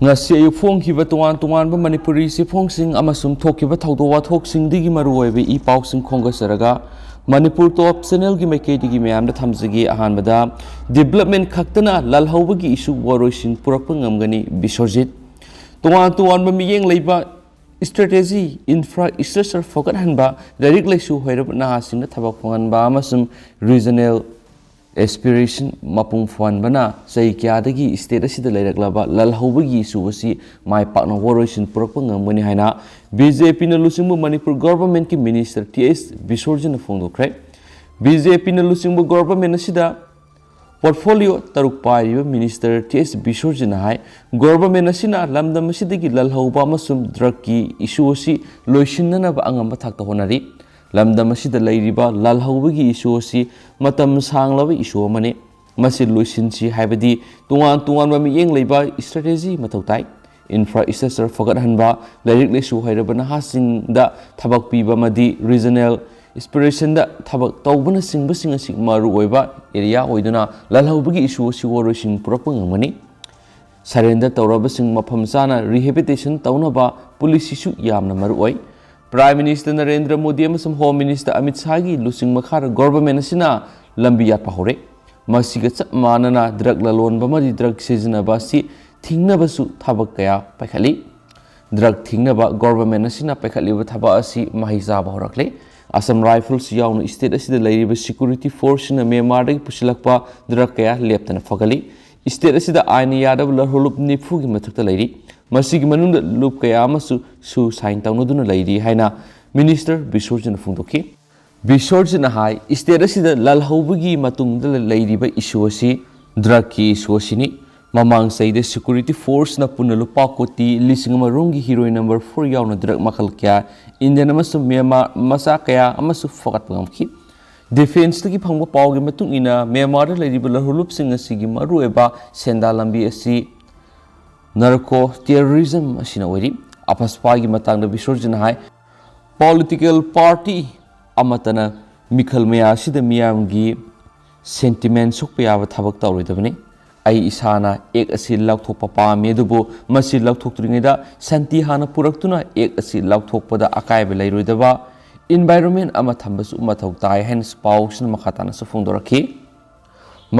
ngasi ayu phongkiba tongan manipuri si phongsing amasum thokiba thawdo wathok singdigi maruoibe I pausing khongasaraga Manipur top channel gi maikedi gi mayam da thamjigi ahanbada development khaktana lalhawbagi issue waroisin purakpa ngamgani bisorjit tongan ba miyeng leiba strategy infrastructure fokat hanba direct laisu hoirab na singna thabak phongan ba amasum regional aspiration mapung fuan bana sai kyadagi state asida lairaklaba lalhawbagi issue asi mai pakna waroisin purakpa ngamgani haina BJP na lusingbu Manipur government ki minister TS Bisorjana phongdokre BJP na lusingbu government asida Perfolio taruk pariba minister TS Bisorjana hai government asina lamdam asidagi lalhawba amasum drug ki issue asi loisinna ba angamba thakta honari lamdam asida lairiba lalhawbagi issue asi matam sanglaba issue amane masi loisinsi haibadi tungan ba miyeng leiba strategy matautai infrastructure fokat hanba direct lesu hairabana hasing da thabak piba madi regional aspiration da thabak tawbana singba asik maru oiba area oiduna lalhawbagi issue si worosin purakpa ngamani surrender tawraba sing mafam chana rehabilitation tawnaba police issue yamna maru oi Prime Minister Narendra Modi amasum Home Minister Amit Shah gi lusing makhar government asina lambi yatpa hore masiga chap manana drug lalon ba madi drug sejna ba si thingnabasu thabak kaya pakhali drug thingnaba government asina pakhali ba thaba asi mahisa ba horakle Assam Rifles yaunu state asida lairiba security force na Myanmar dagi pusilakpa drug kaya leptana fagali state asida Eina yadab larholup nifu gi mathakta lairi masigi manungda lup kaya amasu su sign tawnaduna lairi haina minister Bisorjana phongdoki Bisorjana hai state asida lalhawbagi matungda lairiba issue asi drug ki issue asini Mamang saida security force na punalu pakoti lising marungi heroine number 4 yauna drug makal kya Indian amasu Myanmar masa kaya amasu fakat pangamki defense tagi phangba pawge matung ina Myanmar da lairiba larhulup sing asigi maru eba senda lambi asi narco terrorism asina oiri apaspa gi matang da Bisorjana hai political party amatana mikhal maya asida miyam gi sentiment sokpa yaba thabak tawroidabani ai isana ek asi laukthokpa pami adubu masi laukthoktringeda santi hana puraktuna ek asi laukthokpada akaiba leiroidaba environment ama thambasu mathau tai hens pawsna makhatana su phongdorakhi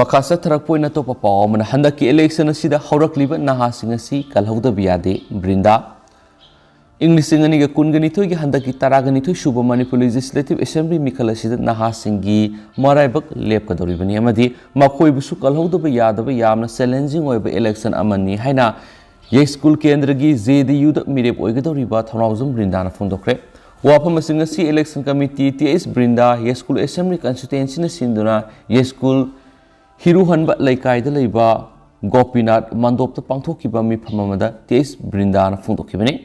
makasa tharakpoina topa pawmana handaki election asida haurakliba nahasinga si kalhauda biade Brinda English ngani ga kungani thoi gi handaki taragani thoi suba Manipur Legislative Assembly mikhala sida nahasingi maraibak lepkadoribani amadi makoibusu kalhauda yadaba yamna challenging oiba election amani haina ye school kendra gi JDU da mirep oigadoriba thonawjum Brinda na phongdokre wafam asinga si election committee TS Brinda ye school assembly constituency na sinduna ye school hiruhanba laikai da leiba Gopinath mandop ta pangthokiba mi phamamada TS Brinda na phongdokibani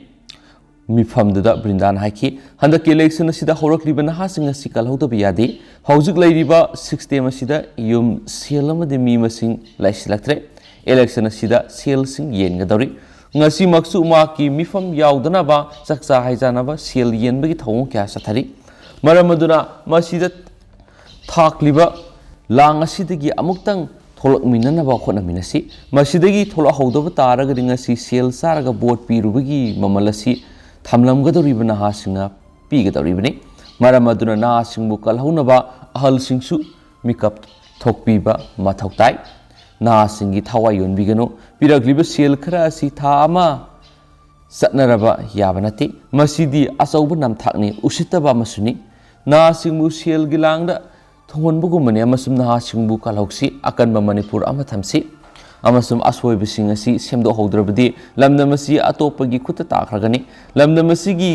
Mifam da Brindan haiki handa election asida horakliba nahasing asi kalhauda biyade haujuk lairiba 6 tem asida yum selama de mi masing laisilaktre election asida sel sing yen gadori ngasi maksu ma ki mifam yaudana ba saksa haijana ba sel yen bagi thawung kya sathari maramaduna masida thakliba lang asidagi amuktang tholak minana ba khona minasi masidagi thola hauda taraga ringasi sel saraga board pirubagi mamalasi Thamlamgadoriba nahasinga pigadoribani maramaduna nahasingbu kalhaunaba ahalsingsu mikap thokpiba mathautai nahasingi thawai yonbigano piragliba sel khara asi tha ama satnaraba yabanati masidi asauba namthakni usitaba masuni nahasingbu sel gilangda thongonbugumani amasum nahasingbu kalhauksi akanba Manipur amathamsi amasum aswoibising asi semdo haudrabadi lamnamasi atopagi khutta takragani lamnamasi gi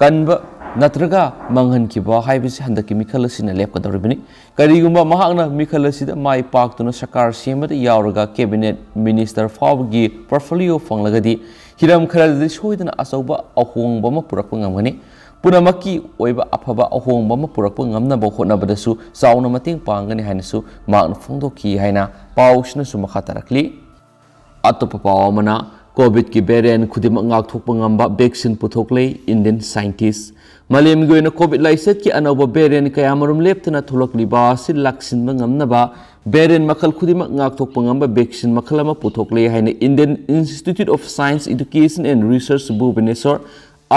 kanba natraga manghankiba haibisi handaki mikhalasina lepkadoribani karigumba mahakna mikhalasida mai paktuna Sarkar Sembada yauraga cabinet minister phaobagi Perfolio Phangladi hiram kharadi soidana asauba ahongba ma purakpa ngamgani punamaki oiba afaba ahongba ma purakpa ngamnaba hotnabadasu sauna mating pangani hainasu magna phongdoki haina pausna su makha tarakli atopa pawmana Covid की variant खुदिमक ngakthokpa ngamba vaccine puthokle Indian scientists malem goina covid laiset ki anauba variant kayamarum leptana thulakliba si laksinba ngamnaba variant makal खुदिमक ngakthokpa ngamba vaccine makalama puthokle haina Indian Institute of Science Education and Research Bhubaneswar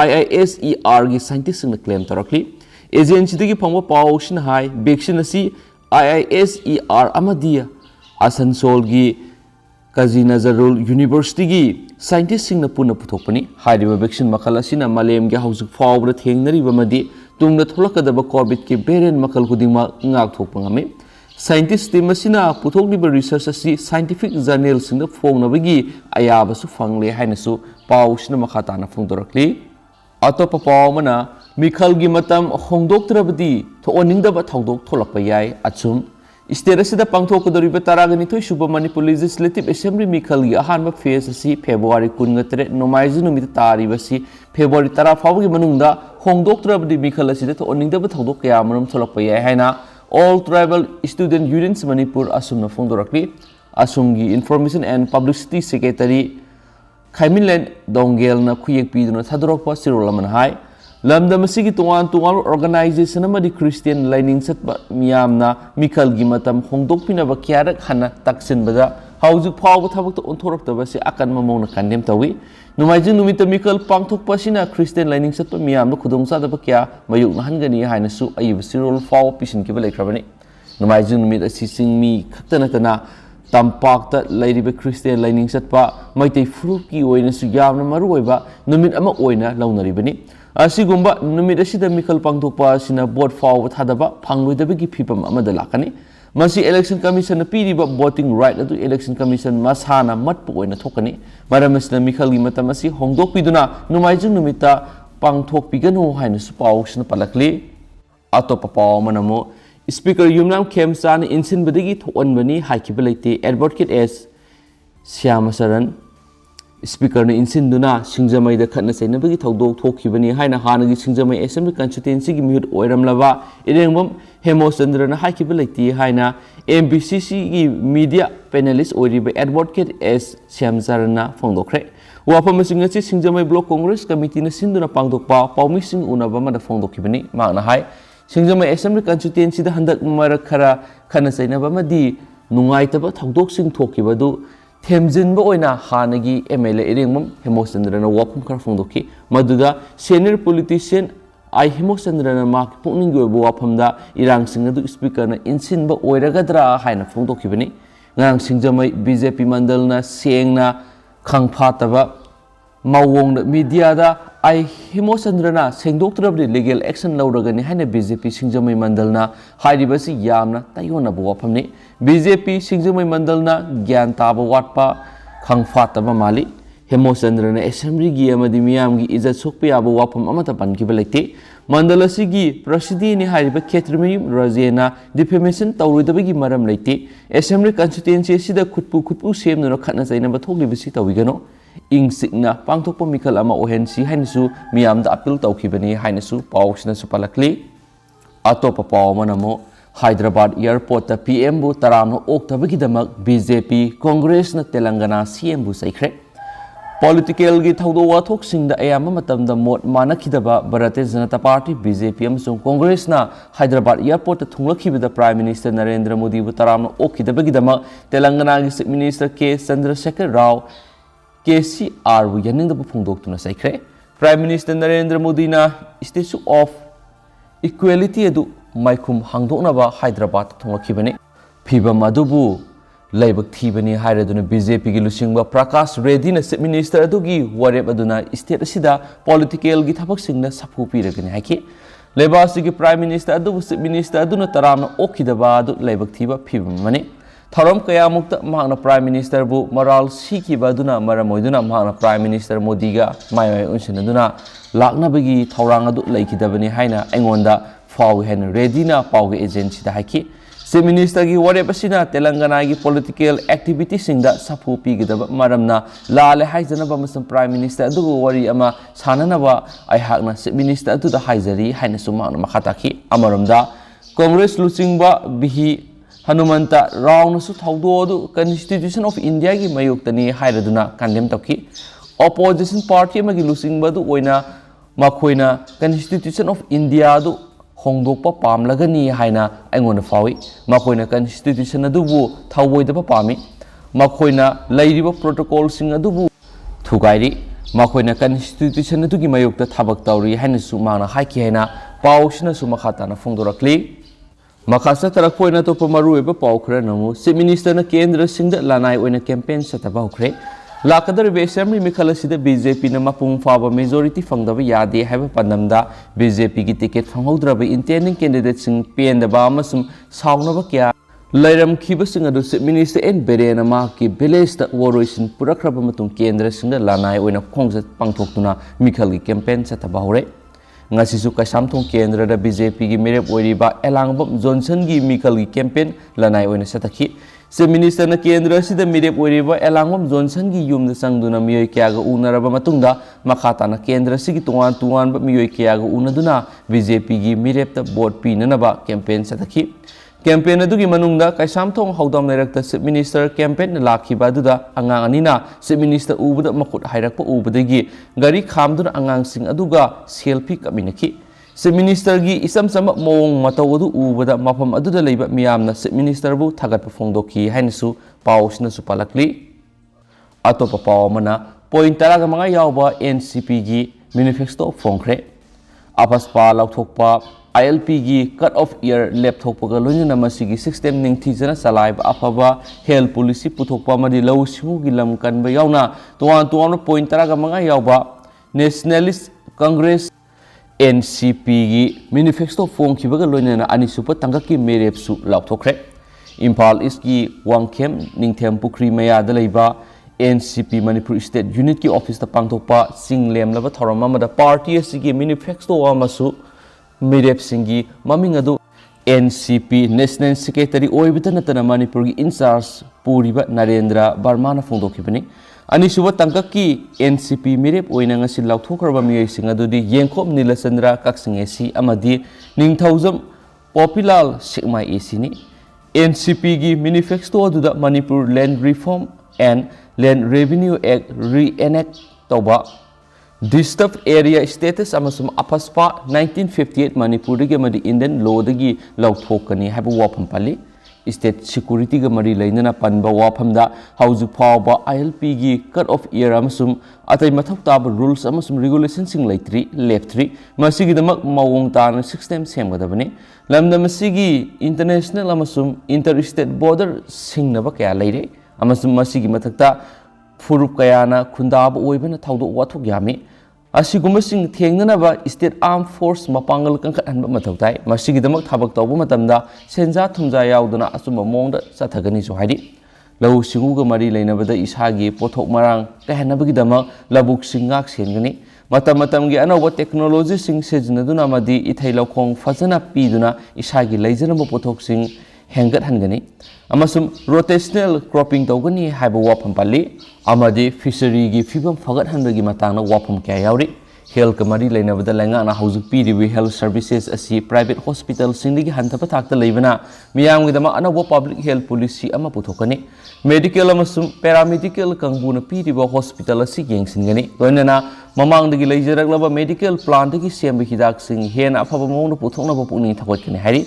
IISER gi scientists na claim tarakli agency digi phangba pawshin hai vaccine asi IISER amadia Asansol gi Kazi Nazarul University gi scientists sing na puna puthokpani hariba vaccine makal asina malem gi hausuk fawbra thengnari bamadi tungna tholakadaba covid ki variant makal khudima ngakthokpa ngame scientist team asina puthokliba research asi scientific journal sing na fongnabagi ayaba su fangle haina su pawsina makhata na phongdorakli atopa pawmana mikhal gi matam hongdoktrabadi thooningdaba thodok tholakpa yai achum State asida pangthokadoriba taraganithoi suba Manipur Legislative Assembly mikhal gi ahanba phase asi February 13 nomaiji numit taribasi February 10 fawgi manungda hongdoktrabadi mikhal asida thoningdaba thodok kaya marum tholakpa yai haina all tribal student unions Manipur asumna phongdorakli asumgi information and publicity secretary Khaiminlen Dongel na khuyek piduna thadorokpa sirolaman hai Lamdam asigi tuan organization amadi Christian lining satba miyamna mikhal gi matam hongdokpinaba kyarak hana taksinbada haujik phawba thabak to onthoraktaba se akan mamongna kandem tawi numaijing numita mikhal pangthokpa sina Christian lining satba miyamna khudongsa daba kya mayuk nahangani haina su ayib sirol faw pisin kiba laikrabani numaijing numit asi singmi khaktana kana tampakta lairiba Christian lining satpa maitei fruki oina su yamna maruoiba numit ama oina launaribani asigumba numit asida mikhal pangthokpa sina board fawba thadaba phangloidabagi phipam amada lakani masi election commission na piriba voting right adu election commission masana matpu oina thokani maramasna mikhal gi matamasi hongdokpiduna numaijing numita pangthokpiganu haina su pawsna palakli atopa pawmanamo speaker yumnam khemsan insinbadagi thonbani haikibalaite advocate s syamasaran Speaker na insinduna singjamai da khatna sainabagi thodok thokhibani haina hanagi singjamai assembly constituency gi mihut oiramlaba irengmam hemochandra na haikibalaiti haina MBCC gi media panelist oiriba advocate s syamsarana phongdokre wafam singasi singjamai block congress committee na sinduna pangdokpa pawmising unaba ma da phongdokibani magna hai singjamai assembly constituency da handak marak khara khana sainaba madi nungaitaba thodok sing thokibadu Themjinba oina hanagi MLA irengmam Hemochandrana wapum khar phongdoki maduda senior politician ai Hemochandrana mak pungning go wapamda irang singadu speaker na insinba oiragadra haina phongdokibani ngang singjamai BJP mandalna sengna khangphataba mawong media da ai Hemochandrana sengdoktrabri legal action lauragani haina BJP singjamai mandalna hairibasi yamna tayona wapamni BJP singjamai mandalna gyan taba watpa khangphataba mali Hemochandrana assembly gi amadi miyam gi izat sokpa yaba wapam amata pankiba laite mandalasi gi president ni hariba khetrimayum rajena defamation tawridabagi maram laite assembly constituency sida khutpu semna khatna chaina ba thoklibasi tawigano ing signa pangthokpa mikhal ama ohensi hainsu miyamda appeal tawkhibani hainasu pawsna su palakli atopa pawmanamo Hyderabad airport ta PM bu taramno oktabagi damak BJP Congress na Telangana CM bu saikre political gi thawdo wathok singda ayama matamda mot manakhidaba Bharatiya Janata Party BJP amsung Congress na Hyderabad airport ta thunglakibada Prime Minister Narendra Modi bu taramno okidabagi damak Telangana gi Chief Minister K Chandrasekhar Rao KCR bu yaningda bu phungdoktuna saikre Prime Minister Narendra Modi na Statue of Equality adu Maikum hangdoknaba Hyderabad thonglakibani phibam adubu laibak thibani hairaduna BJP gi lusingba Prakash Reddy na Chief Minister adugi warep aduna state asida political gi thabak singna sapu piragani haiki laibasi gi Prime Minister adubu Chief Minister aduna taramna okidaba adu laibak thiba phibam mani Tharam kaya mukta mahakna Prime Minister bu moral sikiba aduna maramoiduna mahakna Prime Minister Modi ga mai unsinaduna laknabagi thawrang adu laikidabani haina aingonda Faw hen ready na Paw agency da haki Chief Minister gi ware pasina Telangana gi political activity singda sapu pigidaba maramna lale haijana ba masam Prime Minister adu wari ama sanana ba ai hakna Chief Minister adu da haijari haina suma makhataki amaramda Congress lusingba bihi हनुमंत राउनसु थौदोदु constitution of India की मयोक्तनी हाइरदुना condemn तौकी opposition party मगी लुसिंगबदु ओइना मखोइना कॉन्स्टिट्यूशन ऑफ इंडिया दु होंदोकपा पामलगनी हाइना अइंगोन फावी मखोइना कॉन्स्टिट्यूशन अदुबु थौबोइदबा पामी मखोइना लैरिबा प्रोटोकॉल सिंग अदुबु थुगाइरी मखोइना कॉन्स्टिट्यूशन अदुगी मयोक्ता थबक तौरी हाइनसु माना हाइकी हाइना पाउसिनसु मखाताना फोंदोरक्ली मखासा तरफोइना तो मरुएबा पाउ खरा नमु चीफ मिनिस्टर न केंद्र सिंह लानाय ओइना कैंपेन सतबा होख्रे लाकदर असेंबली मिखल बीजेपी न मपुंग फाब मेजोरिटी फंगदब यादे है पदमदा बीजेपी की टिकेट फंगौद्रब इंटेंडिंग कैंडिडेट सिंह पेंदबा साउनब क्या लैरमखिबसिंग अदु चीफ मिनिस्टर एन बेरेन की विलेज वोरोइसिन पुरखरब केंद्र सिंह लानाय ओइना खोंगज पांथोक्तुना मिखल की कैंपेन सतबा होरे ngasisu kasamthong kendra da BJP gi merep oiriba elangbam Johnson gi mikal gi campaign lanai oina satakhi se minister na kendra sida merep oiriba elangbam Johnson gi yum da sangduna miyoi kya ga unaraba matungda makhata na kendra sigi tuan tuan ba miyoi kya ga unaduna BJP gi merep ta vote pinana ba campaign satakhi campaign adugi manungda kaisamthong haudam lerakta chief minister campaign lakhiba aduda angang anina chief minister ubada makut hairakpa ubadagi gari khamduna angang sing aduga selfie kaminaki chief minister gi isam sama mong mataw adu ubada mafam aduda leiba miyamna chief minister bu thagatpa phongdokhi hainasu pausna su palakli atopa pawmana point taraga manga yawba NCP gi manifesto phongkhre apaspa lauthokpa ILP की cut off year लेपथोपगा लोइना मसिगी system निंगथीजना चलाइबा अफबा health policy पुथोकपा मदि लौ सिमुगी लम कनबा यावना तोवान तोवान पॉइंट तरागा मंगा यावबा नेशनलिस्ट कांग्रेस NCP की मैनिफेस्टो फोंखिबगा लोइना अनिसुप तंगकी मेरेपसु लाउथोखरे इम्फाल ईस्ट की वांगखेम निंगथेम पुखरी मयादा लैबा NCP Manipur State Unit की ऑफिस ता पांगथोकपा सिंगलेम लबा थोरमा मदा पार्टी असि मैनिफेस्टो अमसु मेरेप सिंगी ममिंग अदु NCP नेशनल सेक्रेटरी ओइबता नतना मणिपुर की इंचार्ज पूरीबा नरेंद्र वर्मा ना फोंदोखिबनी अनिसुब तंकक की NCP मेरेप ओइना ngasi लाउथोखरबा मियैसिंग अदुदि येंखोप नीलचंद्र कक्सिंग एसी अमदि निंगथौजम पॉपुलर सिगमाई एसी नि NCP की मैनिफेस्टो अदुदा Manipur land reform and land revenue act reenact तौबा Disturbed area status amasum apaspa 1958 Manipur ge madi Indian law dagi lauthokani haiba wafam pali state security ge mari lainana panba wafam da hauju phawba ILP gi cut off year amasum atai mathok tab rules amasum regulations sing laitri left3 masigi damak mawong tan system semgadabani lamda masigi international amasum interstate border singnaba kya laire amasum masigi mathakta furup kayana khundab oibana thawdo wathok yami असिगुम्बसिंग थेंगनबा state arm force मपांगल कंखटहनबा मथौ ताई मसिगिदमक थाबक तौबा मतमदा सेंजा थुमजा यावदुना assume मोंगदा चथगनि सु हाइदि लौ सिंगुगा मरि लैनबदा इसागी पोथोक मरांग कहनबगिदमक लबुक सिंगाक सेनगनि मतम मतमगी अनौबा टेक्नोलॉजी सिंग सेजनदुना मदि इथै लौखोंग फजना पीदुना इसागी लैजनबा पोथोक सिंग हेंगत हनगनि अमसुम रोटेशनल क्रॉपिंग तौगनि हाइबा वाफम पाली अमदि फिशरी की फिबम फगत हनबगी मतांगना वाफम क्या यावरि हेल्थ कमरी लेनबदा लैंगाना हौजुक पीरिबि हेल्थ सर्विसेस असि प्राइवेट हॉस्पिटल सिंदगी हंथबा थाकता लेबना मियामगिदमा अनौबा पब्लिक हेल्थ पॉलिसी अमा पुथोकनि मेडिकल अमसुम पैरामेडिकल कंगबुना पीरिबा हॉस्पिटल असि येंसिनगनि लोइनना ममांगदगी लैजरगलबा मेडिकल प्लान दगी सेमबि हिदाक सिंग हेन अफबा मोंगना पुथोकनबा पुनि थगोतकनि हारि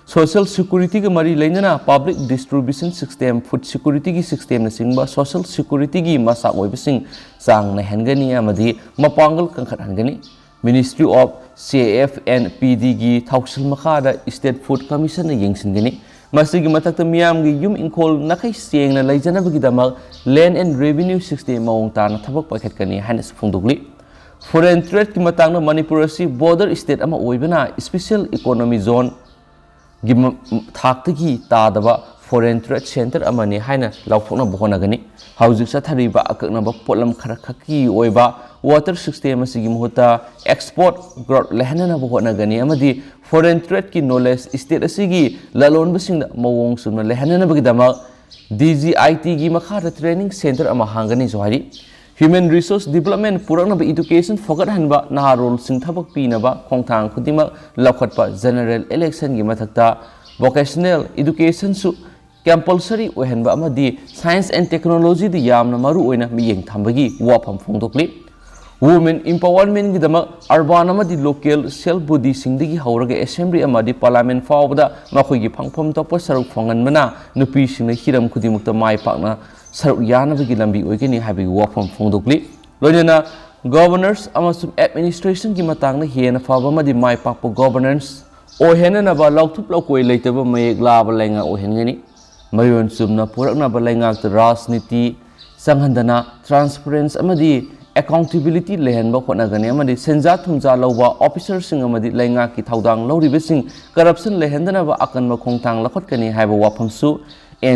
सोशल सिक्योरिटी के मरी लेना public distribution system food security की सिस्टम सिंबा सोशल सिक्योरिटी की मसा ओइबसिंग चांग नहनगनी अमदि मपांगल कंखटहनगनी मिनिस्ट्री ऑफ CFNPD की थौसल मखादा स्टेट फूड कमीशन येंसिनगनी मसिगी मथक्त मियाम की युम इंखोल नखै सेंगना लैजनबगिदमक लैंड एंड रेवेन्यू सिस्टम मौंग ताना थबक पाइखटकनी हाइनस फोंदोगली फॉरेन ट्रेड की मतंग मणिपुर असि बॉर्डर स्टेट अमा ओइबना स्पेशल इकोनॉमी जोन थाक्तगी तादबा फॉरेन ट्रेड सेंटर अमनि हाइना लाउथोना बहनगनि हौजिक सथरिबा अकनबा पोलम खरा खकी ओइबा वाटर सिस्टम असि मुहता एक्सपोर्ट ग्रोथ लेहनना बहनगनि अमदि फॉरेन ट्रेड की नॉलेज स्टेट असि ललोनबसिंग मवोंग सुना लेहनना बगिदमा DGIT की मखादा ट्रेनिंग सेंटर अमा हांगनि जोहारी ह्यूमन रिसोर्स डेवलपमेंट पुरनब एजुकेशन फगत हनबा नहारोल सिंग थबक पीनबा खोंथांग खुदिमा लखटपा जनरल इलेक्शन की मथक्ता vocational education su compulsory ohenba amadi science and technology di yamna maru oina miyeng thambagi wafam phongdokli women empowerment gidama urban amadi local self body singdigi hauraga assembly amadi parliament fawda makhoi gi phangphom topa saruk phonganmana nupi singna hiram khudimukta mai pakna saruk yanabagi lambi oigeni habi wafam phongdokli loinana governors amasum administration gi matangna hena faba amadi mai pakpo governance ohena naba lauthup lokoi leitaba mayek laba lenga ohengani mayon sumna purakna balengak rajniti sanghandana transparency amadi accountability lehenba khonagani amadi senja thumja lawba officers sing amadi lenga ki thaudang lawribe sing corruption lehendana ba akanma khongtang lakhotkani haiba wafamsu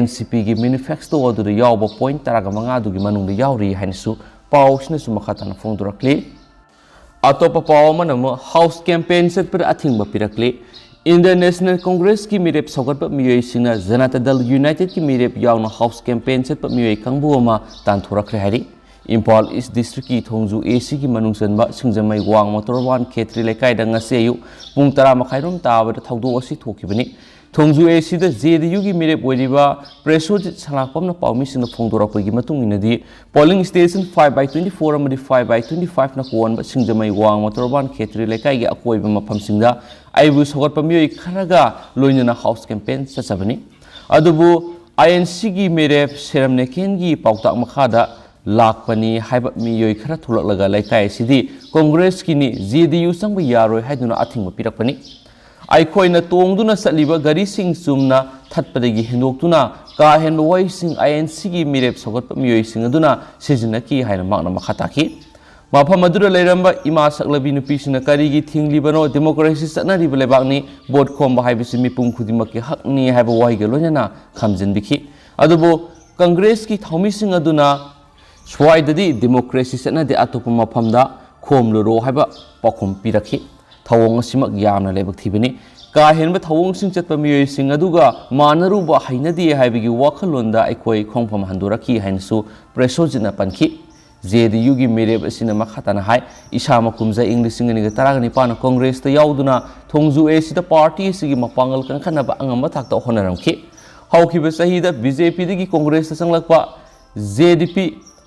NCP gi manifesto adu yawba point taraga manga du gi manung yawri hainsu pawsna su makhatana phongdurakli atopa pawmana house campaign set per athingba pirakli Indian National Congress ki mirep sogat pa miyoi singna Janata Dal United ki mirep yauna house campaign set pa miyoi kangbu ama tanturakre hari Impal East District ki thongju AC ki manungsan ba singjamai wang motorwan khetri lekai da ngase ayu pung tara makhairum tawa da thawdu asi thokibani thongju AC da JDU ki mirep oiriba presojit salakpamna pawmi singna phongdorakoi gi matung inadi polling station 5/24 amadi 5/25 na kuwan ba singjamai wang motorwan khetri lekai gi akoi ba mafam singda aibu sogat pamiyoi kharaga loinana house campaign sasabani adubu INC gi mirep seramneken gi pautak makhada lakpani haiba miyoi khara thulaklaga laikai sidi congress kini JDU sangba yaroi haiduna athingba pirakpani aikoina tongduna satliba gari sing sumna thatpadagi hindoktuna ka henba wai sing INC gi mirep sogat miyoi sing aduna sijinaki haina makna makhataki mafam adura leiramba ima saklabi nupi sina karigi thinglibano democracy satnariba lebakni board khomba haibisi mipum khudimaki hakni haiba waiga loinana khamjinbiki adubo congress ki thaumi sing aduna swaidadi democracy satnade atopa mafamda khomluro haiba pakhum pirakhi thawong asimak yamna lebak thibani ka henba thawong sing chatpa miyoi sing aduga manaruba hainadi haibigi wakhalonda aikoi khongpham handuraki hainsu presojina pankhi JDU gi mirep asina makhatana hai isama kumza english ngani ga taragani pana congress ta yauduna thongju e sida party sigi mapangal kan khana ba angama thakta honaram ki hauki ba sahida BJP digi congress ta sanglakpa JDP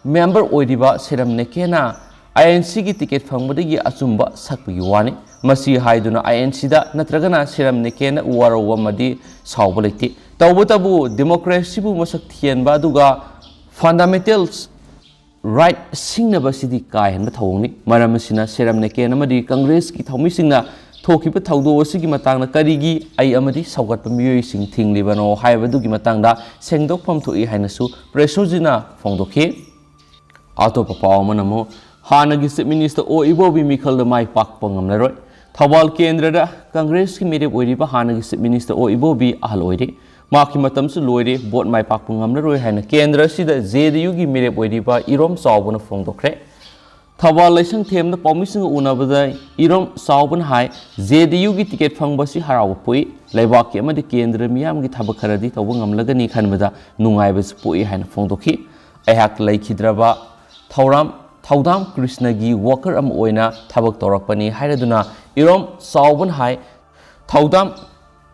member oidiba seram nekena INC gi ticket phangbadagi achumba sakpagi wani masi haiduna INC da natragana seram nekena warawa madi sawbaleti tawbutabu democracy bu masak thienba duga fundamentals right singnaba sidi kai henba thawngni maramasina seram neken amadi congress ki thawmi singna thokiba thawdo asigi matangna karigi ai amadi sawgatpa miyoi sing thinglibano haibadu gi matangda sengdokpham thoi hainasu presojina phongdokhi atopa pawmanamo hanagi chief minister o ibobi mikhalda mai pakpa ngamlaroi thawal kendra da congress ki mirep oiriba hanagi chief minister o ibobi ahal oiri maki matamsu loire bot mai pakpa ngamlaroi haina kendra sida JDU gi mirep oiriba irom sawbana phongdokre thawal laisang themna pawmising unabada irom sawban hai JDU gi ticket phangbasi haraw pui laibaki amadi kendra miyam gi thaba kharadi tawba ngamlagani khanbada nungaibas pui haina phongdokhi aihak laikhidraba Thaudam Krishna gi worker am oina thabak torakpani hairaduna irom sawban hai Thaudam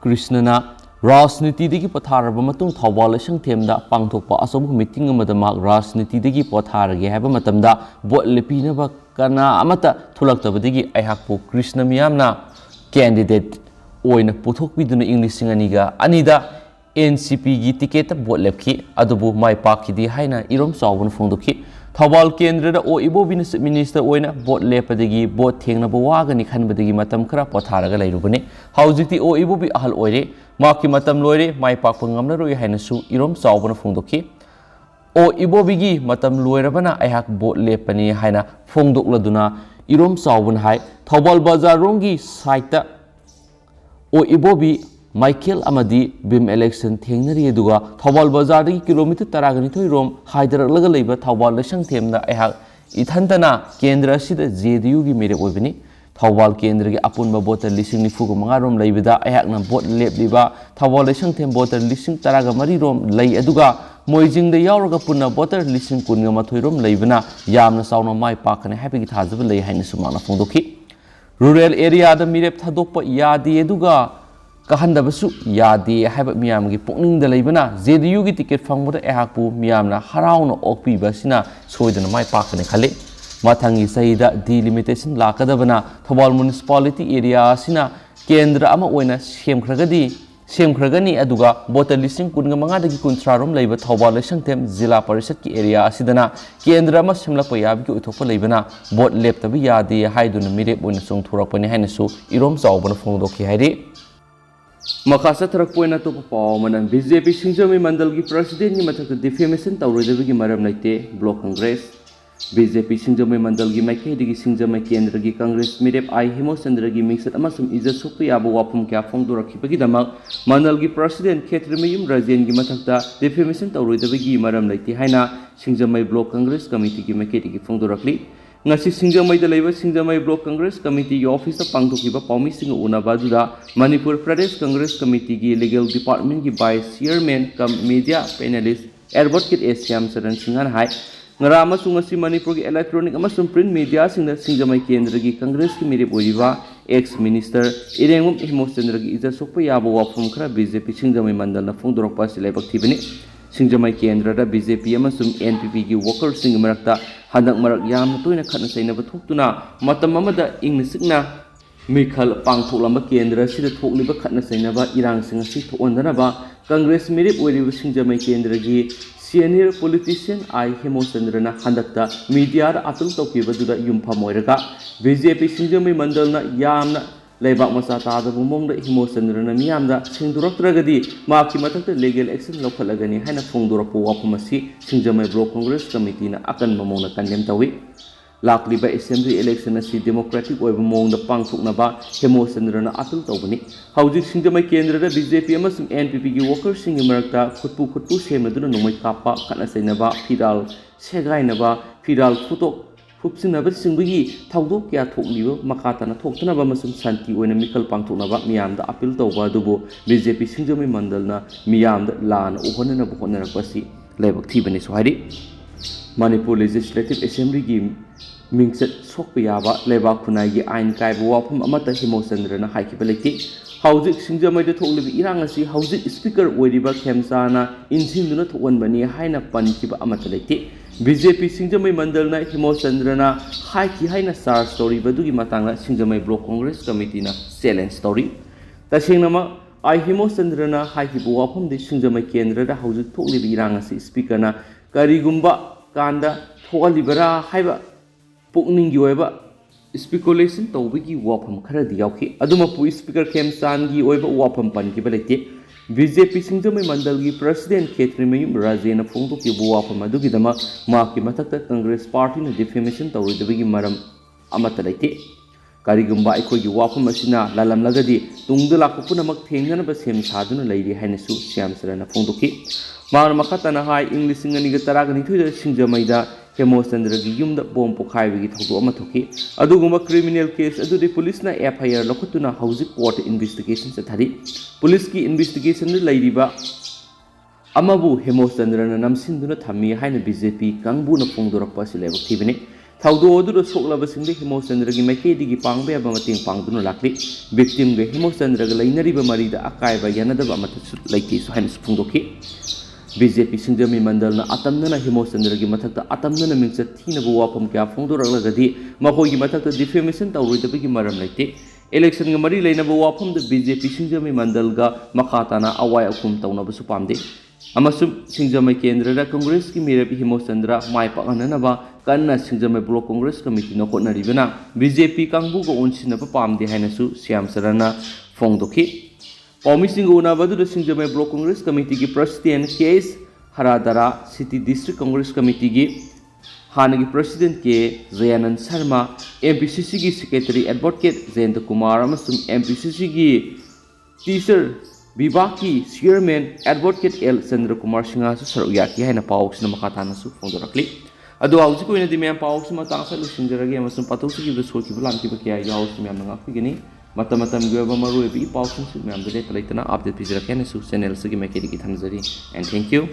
Krishna na rajniti digi patharaba matung thawal sang themda pangthokpa asobu meeting amada mak rajniti digi patharage haiba matamda bot lepina ba kana amata thulaktabadigi aihakpu Krishna miyamna candidate oina puthokbiduna english singaniga anida NCP gi ticket bot lepki adubu mai pakidi haina irom sawban phongdokhi Thawal kendra da o ibobi minister oina bot lepadagi bot thengna bawagani khanbadagi matam khara potharaga lairubani haujikti o ibobi ahal oire maki matam loire mai pakpa ngamna roi hainasu irom sawbana phongdokhi o ibobi gi matam loirabana aihak bot lepani haina phongdokladuna irom sawban hai Thawal bazar rongi site o ibobi Michael Amadi Bim election thengnari aduga Thawal bazar gi kilometer taragani thoirom haidaralaga leiba Thawal lasang themna aihak ithantana kendra sida JDU gi mere oibani Thawal kendra gi apunba botar lising nifu ga mangarom leibada aihak na bot lepliba Thawal lasang them botar lising taraga mari rom lei aduga moijing da yauraga punna botar lising kunga mathoirom leibana yamna sawna mai pakane happy gi thajaba lei haina sumana phongdokhi rural area da mirep thadokpa yadi aduga kahanda yade haiba miyamgi pukningda leibana JDU gi ticket phangboda ehakpu miyamna harauna okpiba sina soidana mai pakane khale mathangi saida delimitation lakadabana Thobal municipality area sina kendra ama oina semkhragani aduga bota listing kunga manga dagi kuntrarom leiba Thobal lesangthem jila parishad ki area asidana kendra ama semlakpa yabi ki uthokpa leibana bot leptabi yade haiduna mirep oina songthurakpani hainasu irom chawbana phongdokhi hairi Makasa tarak poina to paw manan BJP Singjamai Mandal gi president gi mathak defamation tawroidabi gi maram laite block congress BJP Singjamai Mandal gi maike digi Singjamai kendra gi congress mirep ai himosandra gi mixat amasum ija sukpi abu wapum kya phong dorakhibagi damak Mandal gi president Khetrimiyum Rajen gi mathakta defamation tawroidabi gi maram laite haina Singjamai block congress committee gi maike digi phong dorakli ngasi Singjamai da leiba Singjamai block congress committee gi office ta pangthokiba pawmi sing unaba duda Manipur Pradesh Congress Committee gi legal department gi vice chairman kam media panelist advocate Syam Saran Singhan hai ngara amasung ngasi Manipur gi electronic amasung print media singda Singjamai kendra gi congress ki mirip ojiba ex minister Irengum Himosandra gi ija sokpa yaba wafum khara BJP Singjamai Mandal na phongdorokpa silaibak thibani Singjamai kendra da BJP amasung NPP gi workers sing marakta handak marak yam toina khatna sainaba thoktuna matam amada ingnisikna Mikhal pangthoklamba kendra sida thokliba khatna sainaba irang singasi thokondana Congress mirip oiriba Singjamai kendra gi senior politician I Hemosandrana handakta media da atul tokiba duda yumpham oiraga BJP Singjamai Mandalna yamna leibak masa tada bumongda Hemosandrana miyamda singduraktragadi maki matakta legal action lokhalagani haina phongdorappo wapumasi Singjamai block congress committee na akan mamongna kandem tawi Lakliba assembly election asi democratic oiba mongda pangthoknaba Hemosandrana atul tawbani hawjik Singjamai kendra da BJP amasung NPP gi workers sing marakta khutpu semnaduna nomai kappa khatna sainaba fidal segainaba fidal futok phupsinaba singbigi thawdok kya thokliba makatana thoktanaba amasung santi oina mikhal pangthoknaba miyamda appeal tawba dubu BJP Singjamai Mandalna miyamda lana uhonana buhonarakpasi laibak thibani sohari Manipur Legislative Assembly gi Mingset Sokpayaba Leba Kunai gi Ain Kaibu Wapum Amata Hemosandrana Haikiba Leki Hawjik Singjamai da thoklibi irang asi hawjik speaker oiriba Khemsana insinduna thokonbani haina pankiba amata leki BJP Singjamai Mandalna Hemosandrana haiki haina sar story badugi matangna Singjamai block congress committee na challenge story tasengnama ai Hemosandrana haikibu wapum de Singjamai kendra da hawjik thoklibi irang asi speaker na karigumba kanda thokalibara haiba pukningi oiba speculation tawbigi wafam kharadi yauki aduma pu speaker Khemsan gi oiba wafam pankiba lete BJP Singjamai Mandal gi president Khetrimiyum Rajen phongdoki bu wafam adugi dama maki mathakta Congress party na defamation tawridabigi maram amata lete karigumba aikoi gi wafam asina lalamlagadi tungda lakupunamak thengna ba sem saduna leiri hainasu Syam Sarana phongdoki Mana makatana hai English ngani ga taragani thuida Singjamai da Hemosandra gi yumda bom pokhaibi gi thawdu ama thoki aduguma criminal case adudi police na FIR lokutuna hawjik court investigation sa thari police ki investigation ni lairiba amabu Hemosandra na namsinduna thami haina BJP kangbu na phongdorakpa silebak thibini thawdu odu soklaba singde Hemosandra gi maike digi pangbe aba mating pangduna lakli victim ge Hemosandra ga lainariba marida akaiba yanadaba amata laiti so haina phongdoki BJP Singjamai Mandalna atamnana Hemosandra gi mathakta atamnana mingchat thinabu wapam kya phongdoraklagadi makoi gi mathakta defamation tawroidabigi maram laite election ga mari leinabu wapam da BJP Singjamai Mandal ga makhatana awai akum tawnabasu pamde amasum Singjamai kendra da congress ki mirep Hemosandra mai pakananaba kanna Singjamai block congress committee na khotnaribana BJP kangbu ga onsinaba pamde hainasu Syam Sarana phongdoki Omising unabadu the Singjamai Block Congress Committee ki President K.S. Haradara City District Congress Committee ki Hanagi President K. Zayanand Sharma MPCC ki Secretary Advocate Zayanta Kumar amasung MPCC ki Teacher Vibaki Chairman Advocate L. Chandra Kumar Singha su sarugyaki haina pawok sina makatana su phongdorakli adu hawjik oina di mem pawok sima tangsa lu sinjaragi amasung patoksu ki besolki bulamki bakya yaw simyam ngakigini Mata-mata mgweba maru ebi ipawsun su myam dele talaitana update pizira kene su channel sagi maikedi ki thamjari and thank you